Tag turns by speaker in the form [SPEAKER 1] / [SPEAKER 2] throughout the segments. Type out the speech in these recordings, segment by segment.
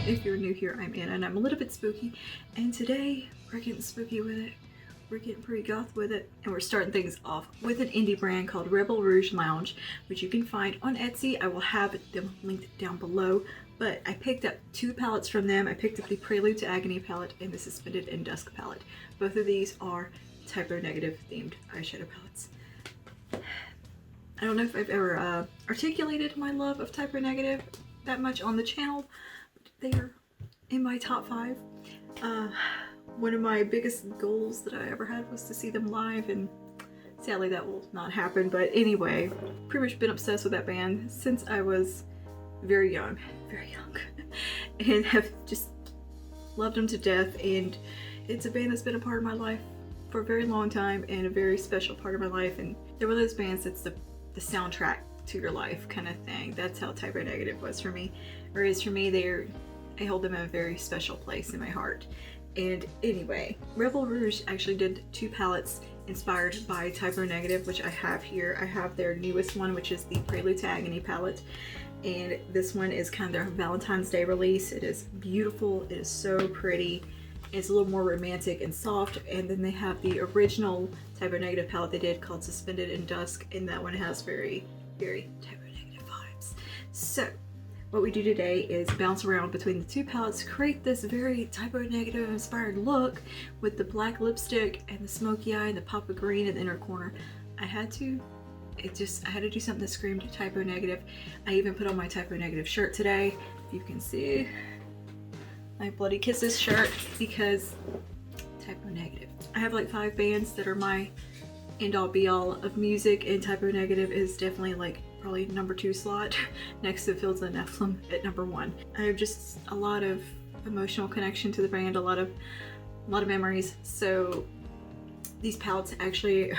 [SPEAKER 1] If you're new here, I'm Anna and I'm a little bit spooky, and today we're getting spooky with it. We're getting pretty goth with it, and we're starting things off with an indie brand called Rouge Lounge, which you can find on Etsy. I will have them linked down below, but I picked up two palettes from them. I picked up the Prelude to Agony palette and the Suspended in Dusk palette. Both of these are typo negative themed eyeshadow palettes. I don't know if I've ever articulated my love of typo negative that much on the channel, but they are in my top 5. One of my biggest goals that I ever had was to see them live, and sadly that will not happen. But anyway, pretty much been obsessed with that band since I was very young, and have just loved them to death. And it's a band that's been a part of my life for a very long time and a very special part of my life. And they're one of those bands that's the soundtrack to your life kind of thing. That's how typo negative was for me, or is for me. I hold them in a very special place in my heart. And anyway, Rouge actually did two palettes inspired by typo negative, which I have here. I have their newest one, which is the Prelude to Agony palette, and this one is kind of their Valentine's Day release. It is beautiful. It is so pretty. It's a little more romantic and soft. And then they have the original typo negative palette they did called Suspended in Dusk, and that one has very typo negative vibes. So what we do today is bounce around between the two palettes, create this very typo negative inspired look with the black lipstick and the smoky eye and the pop of green in the inner corner. I had to do something that screamed typo negative. I even put on my typo negative shirt today. If you can see my Bloody Kisses shirt, because typo negative. I have like 5 bands that are my end all be all of music, and typo negative is definitely like probably number 2 slot next to Fields of Nephilim at number 1. I have just a lot of emotional connection to the band, a lot of memories. So these palettes actually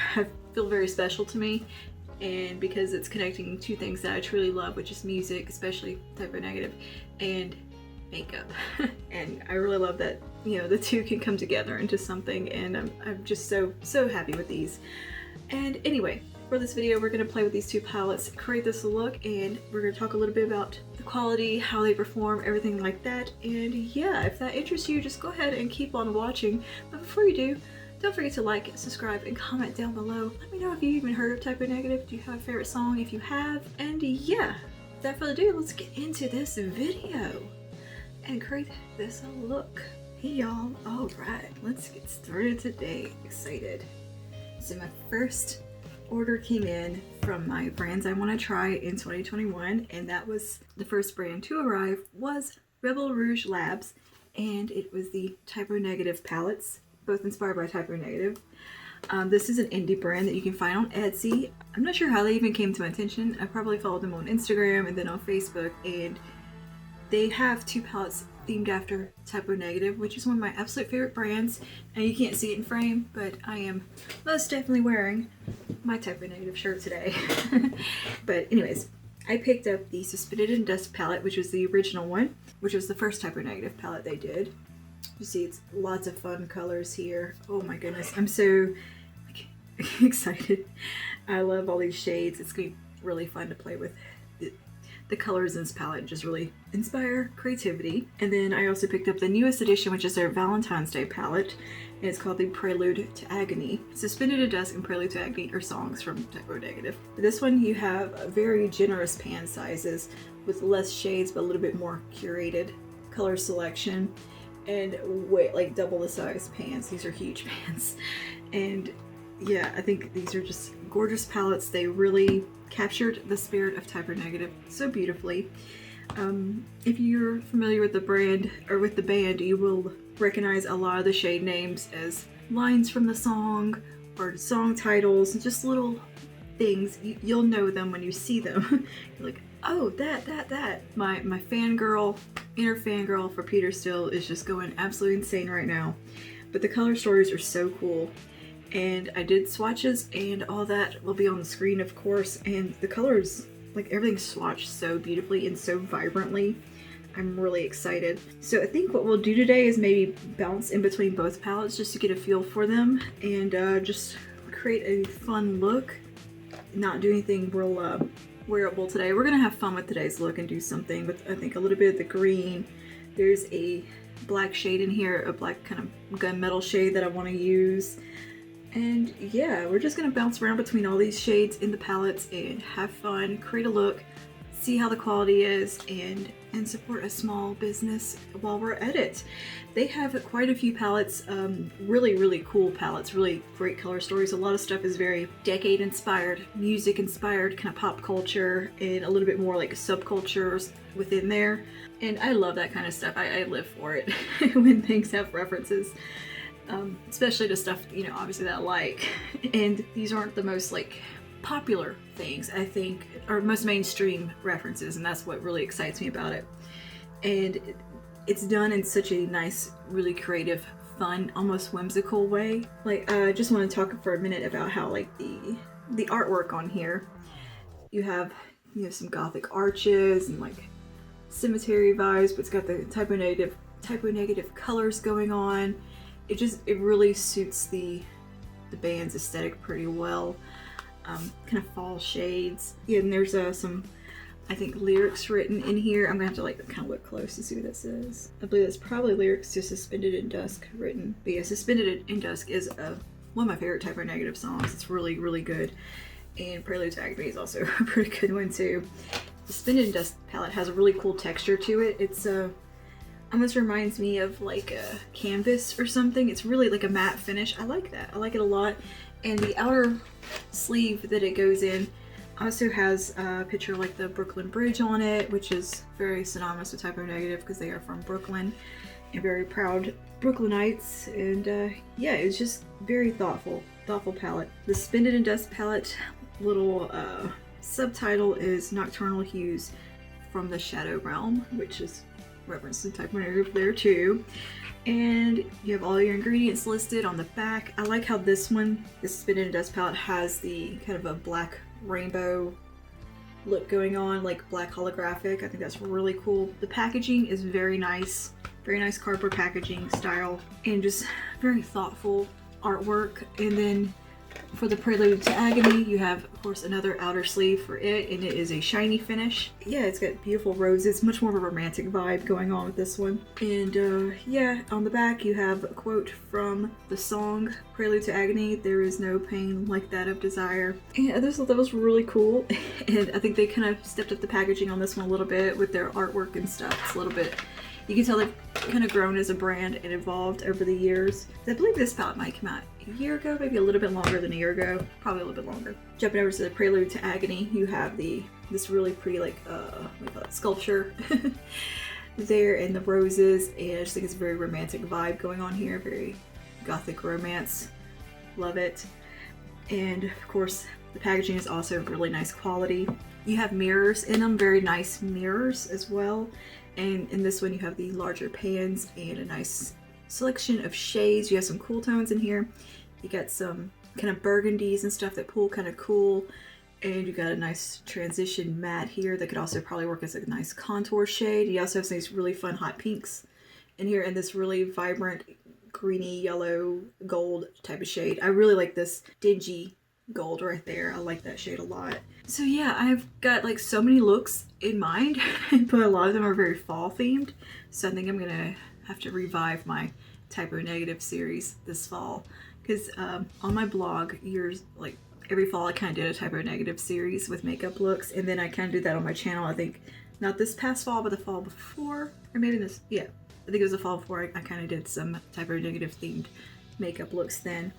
[SPEAKER 1] feel very special to me, and because it's connecting two things that I truly love, which is music, especially typo negative, and makeup. And I really love that, you know, the two can come together into something, and I'm just so happy with these. And anyway, for this video we're going to play with these two palettes, create this look, and we're going to talk a little bit about the quality, how they perform, everything like that. And yeah, if that interests you, just go ahead and keep on watching. But before you do, don't forget to like, subscribe, and comment down below. Let me know if you even heard of typo negative. Do you have a favorite song if you have? And yeah, without further ado, let's get into this video and create this look. Hey y'all, alright, let's get started today. Excited. So my first order came in from my brands I want to try in 2021, and that was the first brand to arrive was Rouge Labs, and it was the typo negative palettes, both inspired by typo negative. This is an indie brand that you can find on Etsy. I'm not sure how they even came to my attention. I probably followed them on Instagram and then on Facebook, and they have two palettes themed after typo negative, which is one of my absolute favorite brands. And you can't see it in frame, but I am most definitely wearing my typo negative shirt today. But anyways, I picked up the Suspended in Dusk palette, which was the original one, which was the first typo negative palette they did. You see, it's lots of fun colors here. Oh my goodness, I'm so excited. I love all these shades. It's gonna be really fun to play with. The colors in this palette just really inspire creativity. And then I also picked up the newest edition, which is their Valentine's Day palette, and it's called the Prelude to Agony. Suspended in Dusk and Prelude to Agony are songs from typo negative. This one you have very generous pan sizes with less shades but a little bit more curated color selection, and like double the size pans. These are huge pans. And yeah, I think these are just gorgeous palettes. They really captured the spirit of typo negative so beautifully. If you're familiar with the brand or with the band, you will recognize a lot of the shade names as lines from the song or song titles, and just little things. You'll know them when you see them. You're like, oh, that. My inner fangirl for Peter Still is just going absolutely insane right now. But the color stories are so cool. And I did swatches, and all that will be on the screen, of course. And the colors, like everything's swatched so beautifully and so vibrantly. I'm really excited. So I think what we'll do today is maybe bounce in between both palettes just to get a feel for them, and just create a fun look. Not do anything real wearable today. We're gonna have fun with today's look and do something with, I think, a little bit of the green, There's a black shade in here, a black kind of gunmetal shade that I want to use. And yeah, we're just gonna bounce around between all these shades in the palettes and have fun, create a look, see how the quality is, and support a small business while we're at it. They have quite a few palettes, really cool palettes, really great color stories. A lot of stuff is very decade inspired, music inspired, kind of pop culture, and a little bit more like subcultures within there. And I love that kind of stuff. I live for it when things have references. Especially to stuff, you know, obviously that I like. And these aren't the most like popular things, I think, or most mainstream references, and that's what really excites me about it. And it's done in such a nice, really creative, fun, almost whimsical way. Like, I just want to talk for a minute about how like the artwork on here. You have some gothic arches and like cemetery vibes, but it's got the typo negative colors going on. It really suits the band's aesthetic pretty well. Kind of fall shades. Yeah, and there's some, I think, lyrics written in here. I'm gonna have to like kind of look close to see what that says. I believe that's probably lyrics to Suspended in Dusk written. But yeah, Suspended in Dusk is one of my favorite typo negative songs. It's really good. And Prelude to Agony is also a pretty good one too. The Suspended in Dusk palette has a really cool texture to it. It's almost reminds me of like a canvas or something. It's really like a matte finish. I like that. I like it a lot. And the outer sleeve that it goes in also has a picture of like the Brooklyn Bridge on it, which is very synonymous with typo negative because they are from Brooklyn and very proud Brooklynites. And yeah, it's just very thoughtful palette. The Suspended in Dusk palette little subtitle is Nocturnal Hues from the Shadow Realm, which is reference to typo negative there too. And you have all your ingredients listed on the back. I like how this Suspended in Dusk palette has the kind of a black rainbow look going on, like black holographic. I think that's really cool. The packaging is very nice cardboard packaging style, and just very thoughtful artwork. And then for the Prelude to Agony, you have, of course, another outer sleeve for it, and it is a shiny finish. Yeah, it's got beautiful roses, much more of a romantic vibe going on with this one. And yeah, on the back you have a quote from the song Prelude to Agony, "There is no pain like that of desire." And I just thought that was really cool. And I think they kind of stepped up the packaging on this one a little bit with their artwork and stuff. It's a little bit, you can tell they've kind of grown as a brand and evolved over the years. I believe this palette might come out a year ago, maybe a little bit longer than a year ago, probably a little bit longer. Jumping over to the Prelude to Agony, you have this really pretty like what do you call it, sculpture there, and the roses, and I just think it's a very romantic vibe going on here, very gothic romance. Love it. And of course the packaging is also really nice quality. You have mirrors in them, very nice mirrors as well. And in this one you have the larger pans and a nice selection of shades. You have some cool tones in here. You got some kind of burgundies and stuff that pull kind of cool. And you got a nice transition matte here that could also probably work as a nice contour shade. You also have some really fun hot pinks in here, and this really vibrant greeny yellow gold type of shade. I really like this dingy gold right there. I like that shade a lot. So yeah, I've got like so many looks in mind, but a lot of them are very fall themed. So I think I'm gonna have to revive my typo negative series this fall, because on my blog, like every fall I kind of did a typo negative series with makeup looks, and then I kind of did that on my channel. I think not this past fall, but the fall before, or maybe this, yeah, I think it was the fall before. I kind of did some typo negative themed makeup looks then.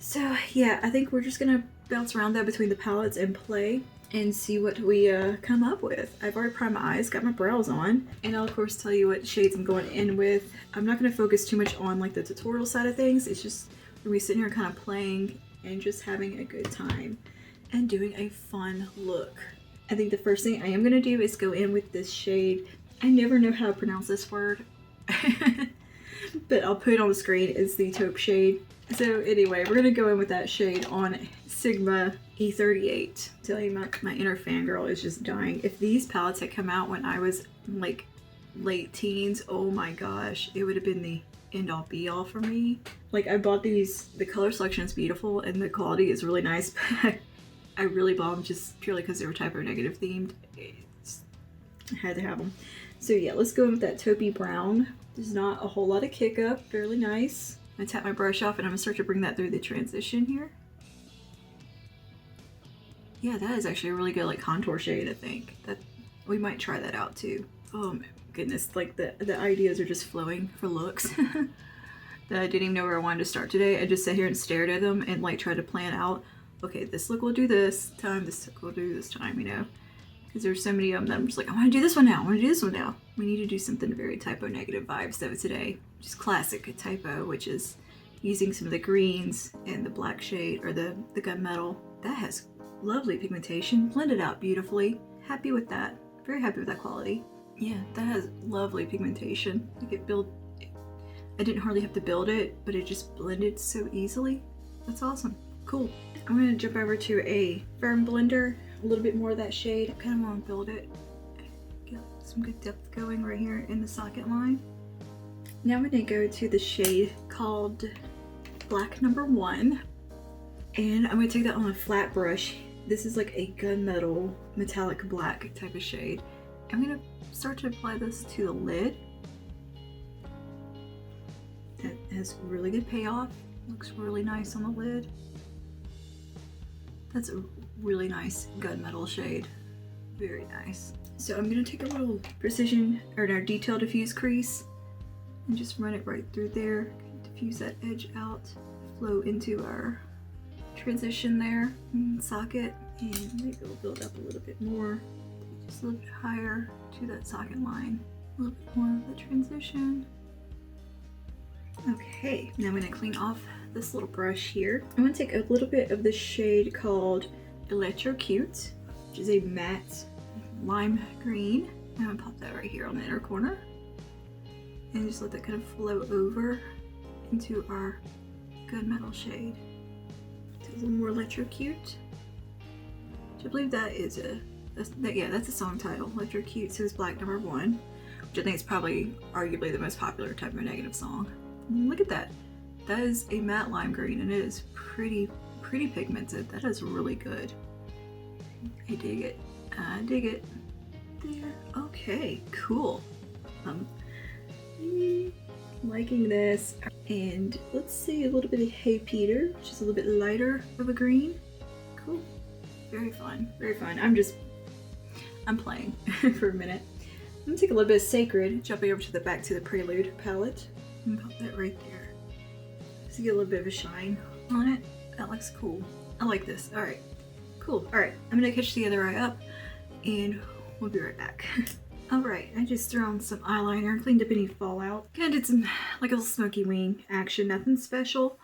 [SPEAKER 1] So yeah, I think we're just gonna bounce around that between the palettes and play and see what we come up with. I've already primed my eyes, got my brows on, and I'll of course tell you what shades I'm going in with. I'm not gonna focus too much on like the tutorial side of things. It's just we're gonna be sitting here kind of playing and just having a good time and doing a fun look. I think the first thing I am gonna do is go in with this shade. I never know how to pronounce this word, but I'll put it on the screen. It's the taupe shade. So anyway, we're gonna go in with that shade on Sigma E38. I tell you, my inner fangirl is just dying. If these palettes had come out when I was like late teens, oh my gosh, it would have been the end all be all for me. Like, I bought these, the color selection is beautiful and the quality is really nice, but I really bought them just purely because they were typo negative themed. I had to have them. So yeah, let's go in with that taupey brown. There's not a whole lot of kick up, fairly nice. I'm gonna tap my brush off and I'm gonna start to bring that through the transition here. Yeah, that is actually a really good like contour shade, I think. That we might try that out too. Oh my goodness, like the ideas are just flowing for looks. That I didn't even know where I wanted to start today. I just sat here and stared at them and like tried to plan out, okay, this look will do this time, this look will do this time, you know? Because there's so many of them that I'm just like, I want to do this one now, I want to do this one now. We need to do something very typo negative vibes though today, which is classic typo, which is using some of the greens and the black shade or the gunmetal. That has lovely pigmentation, blended out beautifully. Happy with that. Very happy with that quality. Yeah, that has lovely pigmentation. Like it built. I didn't hardly have to build it, but it just blended so easily. That's awesome. Cool. I'm gonna jump over to a firm blender, a little bit more of that shade. I kind of want to build it. Get some good depth going right here in the socket line. Now I'm gonna go to the shade called Black Number 1. And I'm gonna take that on a flat brush. This is like a gunmetal metallic black type of shade. I'm gonna start to apply this to the lid. That has really good payoff. Looks really nice on the lid. That's a really nice gunmetal shade. Very nice. So I'm gonna take a little precision or no, detail diffuse crease and just run it right through there. Diffuse that edge out, flow into our transition there and socket, and maybe we'll build up a little bit more, just a little bit higher to that socket line. A little bit more of the transition. Okay, now I'm going to clean off this little brush here. I'm going to take a little bit of the shade called Electrocute, which is a matte lime green. I'm going to pop that right here on the inner corner and just let that kind of flow over into our gunmetal shade. Take a little more Electrocute. I believe that is that's a song title, Electrocute. So it's Black Number 1, which I think is probably arguably the most popular type of negative song. Look at that. That is a matte lime green and it is pretty pigmented. That is really good. I dig it. I dig it. There. Okay, cool. Liking this. And let's see a little bit of Hey Peter, which is a little bit lighter of a green. Cool. Very fun. Very fun. I'm playing for a minute. I'm gonna take a little bit of Sacred, jumping over to the Back to the Prelude palette. And pop that right there. Just to get a little bit of a shine on it. That looks cool. I like this. Alright. Cool. Alright. I'm gonna catch the other eye up and we'll be right back. Alright, I just threw on some eyeliner, cleaned up any fallout. Kinda did some like a little smoky wing action, nothing special.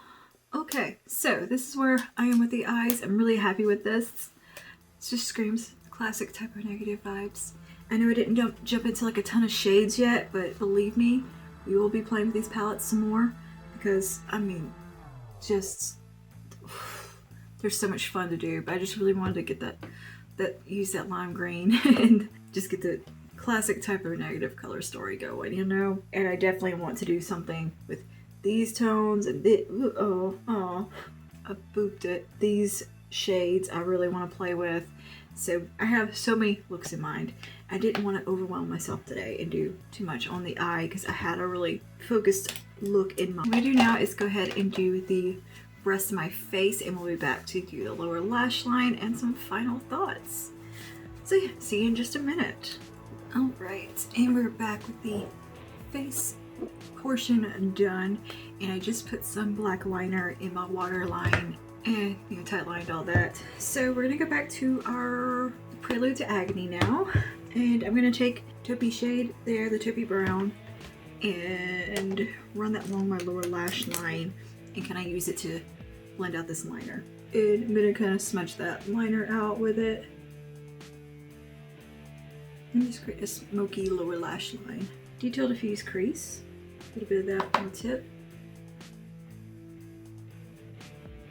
[SPEAKER 1] Okay, so this is where I am with the eyes. I'm really happy with this. It just screams classic type of negative vibes. I know I didn't jump into like a ton of shades yet, but believe me, we will be playing with these palettes some more because, I mean, just, there's so much fun to do, but I just really wanted to get use that lime green and just get the classic type of negative color story going, you know? And I definitely want to do something with these tones and I booped it. These shades I really want to play with. So I have so many looks in mind. I didn't want to overwhelm myself today and do too much on the eye because I had a really focused look in mind. What I'm going to do now is go ahead and do the rest of my face and we'll be back to do the lower lash line and some final thoughts. So yeah, see you in just a minute. Alright, and we're back with the face portion done, and I just put some black liner in my waterline and tight lined all that. So we're gonna go back to our Prelude to Agony now, and I'm gonna take taupey shade there, the taupey brown, and run that along my lower lash line and kind of use it to blend out this liner. And I'm gonna kind of smudge that liner out with it and just create a smoky lower lash line. Detail diffuse crease, a little bit of that on the tip.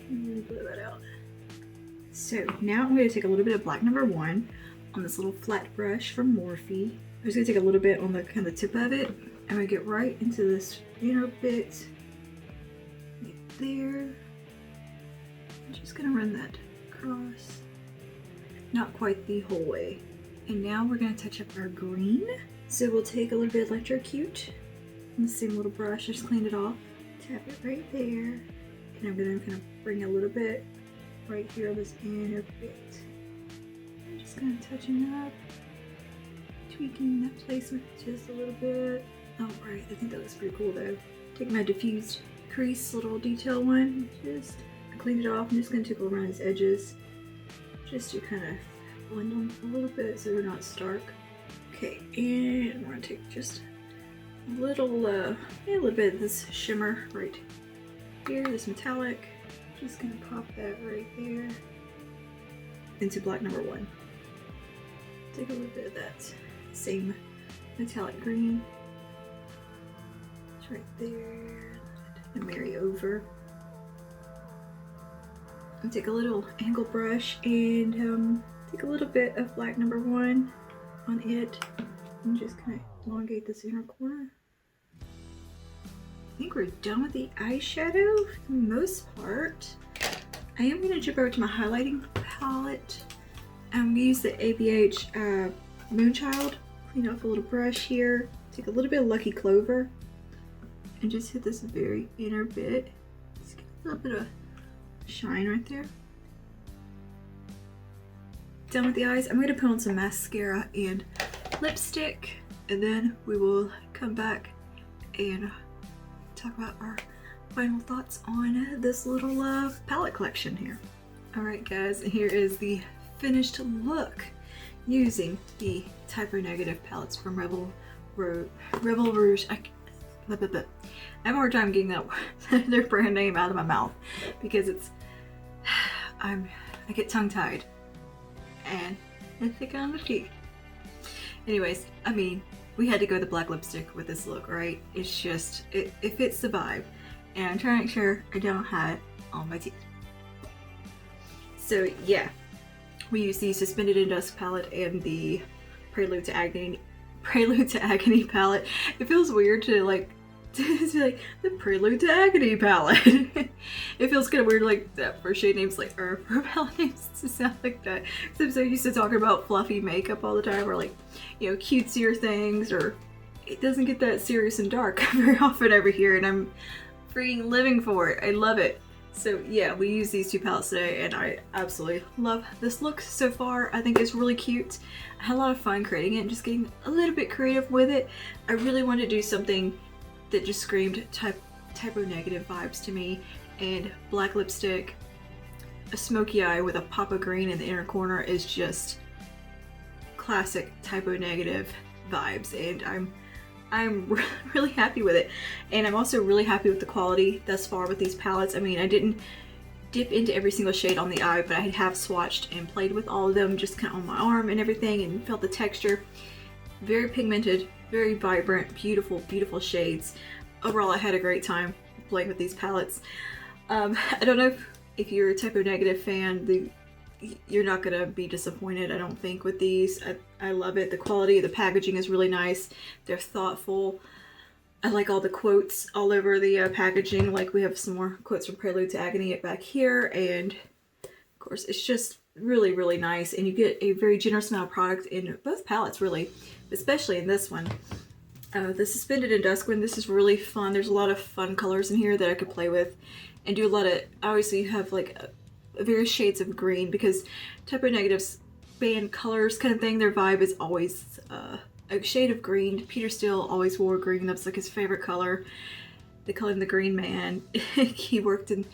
[SPEAKER 1] And blow that out. So now I'm going to take a little bit of Black Number 1 on this little flat brush from Morphe. I'm just going to take a little bit on the kind of tip of it. I'm going to get right into this inner bit. Right there. I'm just going to run that across. Not quite the whole way. And now we're going to touch up our green. So we'll take a little bit of Electrocute and the same little brush, just cleaned it off. Tap it right there. And I'm gonna kind of bring a little bit right here on this inner bit. I'm just kind of touching up, tweaking that placement just a little bit. Alright, I think that looks pretty cool though. Take my diffused crease little detail one, just clean it off. I'm just gonna tickle around these edges just to kind of blend them a little bit so they're not stark. Okay, and I'm gonna take just a little bit of this shimmer right here, this metallic. Just gonna pop that right there into black number 1. Take a little bit of that same metallic green. It's right there. And marry over. And take a little angle brush and take a little bit of black number 1 on it and just kind of elongate this inner corner. I think we're done with the eyeshadow for the most part. I am going to jump over to my highlighting palette. I'm going to use the ABH Moonchild. Clean off a little brush here. Take a little bit of Lucky Clover and just hit this very inner bit. Just get a little bit of shine right there. Done with the eyes. I'm going to put on some mascara and lipstick, and then we will come back and talk about our final thoughts on this little palette collection here. Alright guys, here is the finished look using the Typo Negative palettes from Rebel Rouge. I have a hard time getting that their brand name out of my mouth because it's I get tongue-tied and it's thick on the teeth. Anyways, I mean, we had to go with the black lipstick with this look, right? It's just, it fits the vibe. And I'm trying to make sure I don't have it on my teeth. So yeah, we use the Suspended in Dusk palette and the Prelude to Agony palette. It feels weird to like, to be like, the Prelude to Agony palette. It feels kind of weird like that for shade names like, or for palette names to sound like that. So I'm so used to talking about fluffy makeup all the time, or like, you know, cutesier things, or it doesn't get that serious and dark very often over here, and I'm freaking living for it. I love it. So yeah, we use these two palettes today and I absolutely love this look so far. I think it's really cute. I had a lot of fun creating it and just getting a little bit creative with it. I really wanted to do something that just screamed Typo Negative vibes to me, and black lipstick, a smoky eye with a pop of green in the inner corner is just classic Typo Negative vibes, and I'm really happy with it. And I'm also really happy with the quality thus far with these palettes. I mean, I didn't dip into every single shade on the eye, but I have swatched and played with all of them just kind of on my arm and everything, and felt the texture. Very pigmented, very vibrant, beautiful, beautiful shades. Overall, I had a great time playing with these palettes. I don't know if you're a Typo Negative fan, you're not gonna be disappointed, I don't think, with these. I love it. The quality of the packaging is really nice. They're thoughtful. I like all the quotes all over the packaging. Like, we have some more quotes from Prelude to Agony back here, and of course it's just really, really nice, and you get a very generous amount of product in both palettes, really, especially in this one. The Suspended in Dusk one, this is really fun. There's a lot of fun colors in here that I could play with and do a lot of, obviously you have like various shades of green, because Typo Negative's band colors kind of thing, their vibe is always a shade of green. Peter Steele always wore green. That's like his favorite color. They call him the Green Man. He worked in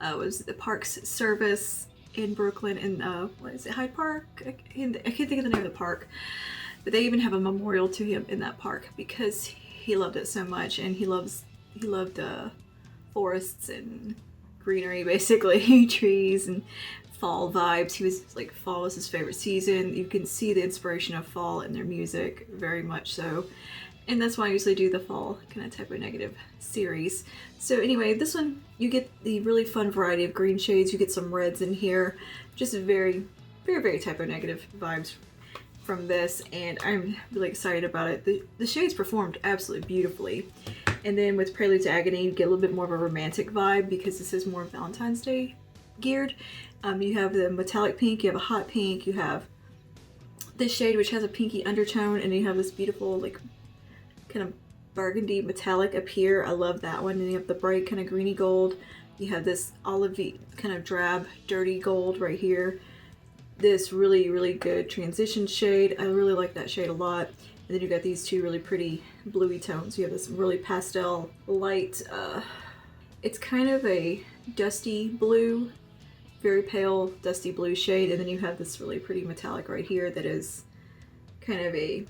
[SPEAKER 1] was the Parks Service in Brooklyn, in what is it, Hyde Park? I can't think of the name of the park, but they even have a memorial to him in that park because he loved it so much, and he loved forests and greenery, basically trees and fall vibes. He was like, fall was his favorite season. You can see the inspiration of fall in their music, very much so. And that's why I usually do the fall kind of Typo Negative series. So anyway, this one, you get the really fun variety of green shades. You get some reds in here. Just very, very, very Typo Negative vibes from this. And I'm really excited about it. The shades performed absolutely beautifully. And then with Prelude to Agony, you get a little bit more of a romantic vibe because this is more Valentine's Day geared. You have the metallic pink, you have a hot pink, you have this shade, which has a pinky undertone, and you have this beautiful like kind of burgundy metallic up here. I love that one. And you have the bright kind of greeny gold. You have this olivey kind of drab dirty gold right here. This really good transition shade. I really like that shade a lot. And then you got these two really pretty bluey tones. You have this really pastel light, it's kind of a dusty blue, very pale dusty blue shade. And then you have this really pretty metallic right here that is kind of a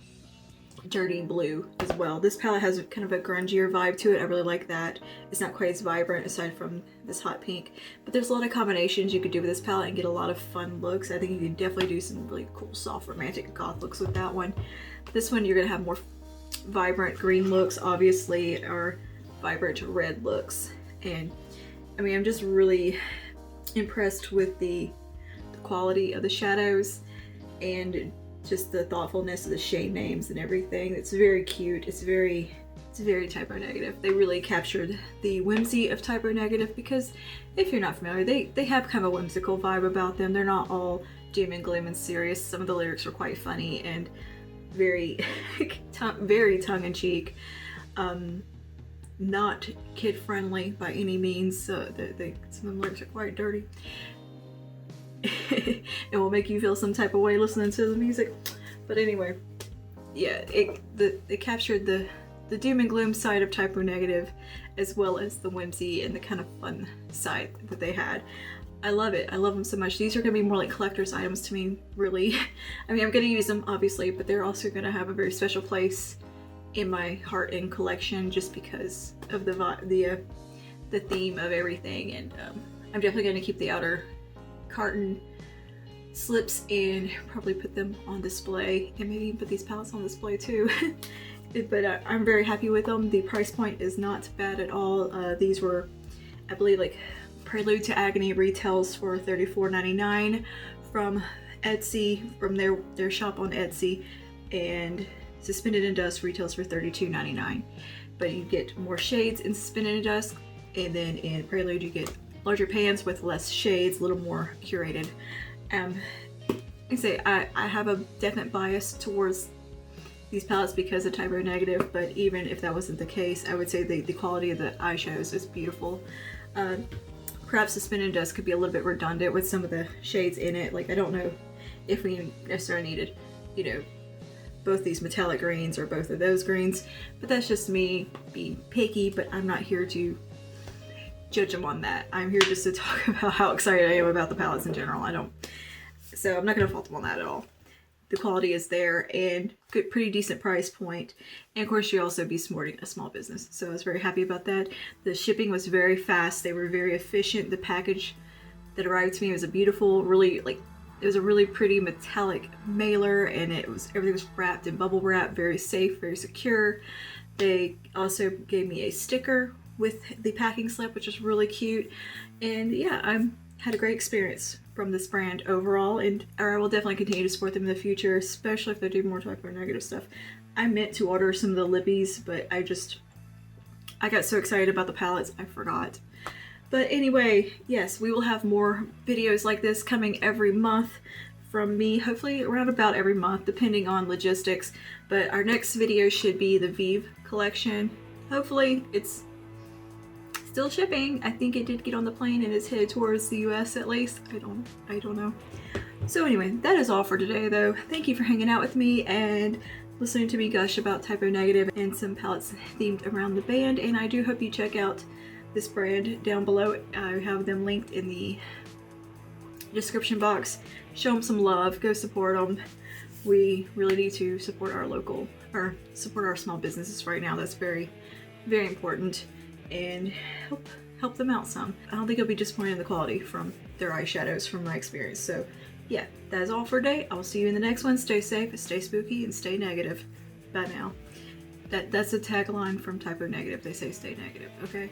[SPEAKER 1] dirty blue as well. This palette has kind of a grungier vibe to it. I really like that. It's not quite as vibrant aside from this hot pink, but there's a lot of combinations you could do with this palette and get a lot of fun looks. I think you can definitely do some really cool soft romantic goth looks with that one. This one you're gonna have more vibrant green looks, obviously, or vibrant red looks. And I mean, I'm just really impressed with the quality of the shadows and just the thoughtfulness of the shade names and everything. It's very cute. It's very Typo Negative. They really captured the whimsy of Typo Negative, because if you're not familiar, they have kind of a whimsical vibe about them. They're not all doom and gloom and serious. Some of the lyrics are quite funny and very very tongue-in-cheek. Not kid-friendly by any means. Some of the lyrics are quite dirty. It will make you feel some type of way listening to the music. But anyway, yeah, it captured the doom and gloom side of Typo Negative, as well as the whimsy and the kind of fun side that they had. I love it. I love them so much. These are going to be more like collector's items to me, really. I mean, I'm going to use them, obviously, but they're also going to have a very special place in my heart and collection, just because of the theme of everything. And I'm definitely going to keep the outer carton slips and probably put them on display, and maybe even put these palettes on display too. But I'm very happy with them. The price point is not bad at all. These were, I believe, like Prelude to Agony retails for $34.99 from Etsy, from their shop on Etsy, and Suspended in Dusk retails for $32.99. But you get more shades in Suspended in Dusk, and then in Prelude you get larger pans with less shades, a little more curated. I have a definite bias towards these palettes because of Typo Negative, but even if that wasn't the case, I would say the quality of the eyeshadows is beautiful. Perhaps Suspended in Dusk could be a little bit redundant with some of the shades in it. Like, I don't know if we necessarily needed, you know, both these metallic greens or both of those greens, but that's just me being picky. But I'm not here to judge them on that. I'm here just to talk about how excited I am about the palettes in general. So I'm not going to fault them on that at all. The quality is there, and good, pretty decent price point. And of course, you also be supporting a small business, so I was very happy about that. The shipping was very fast. They were very efficient. The package that arrived to me was a beautiful, it was a really pretty metallic mailer, and everything was wrapped in bubble wrap, very safe, very secure. They also gave me a sticker with the packing slip, which is really cute. And yeah, I had a great experience from this brand overall, and I will definitely continue to support them in the future, especially if they do more Typo Negative stuff. I meant to order some of the lippies, but I got so excited about the palettes, I forgot. But anyway, yes, we will have more videos like this coming every month from me, hopefully around about every month, depending on logistics. But our next video should be the Vive collection. Hopefully it's still shipping. I think it did get on the plane and is headed towards the US at least. I don't know. So anyway, that is all for today though. Thank you for hanging out with me and listening to me gush about Typo Negative and some palettes themed around the band. And I do hope you check out this brand down below. I have them linked in the description box. Show them some love. Go support them. We really need to support our local, or support our small businesses right now. That's very, very important. And help them out some. I don't think you'll be disappointed in the quality from their eyeshadows from my experience. So yeah, that is all for today. I will see you in the next one. Stay safe, stay spooky, and stay negative. Bye now. That's a tagline from Typo Negative. They say stay negative, okay?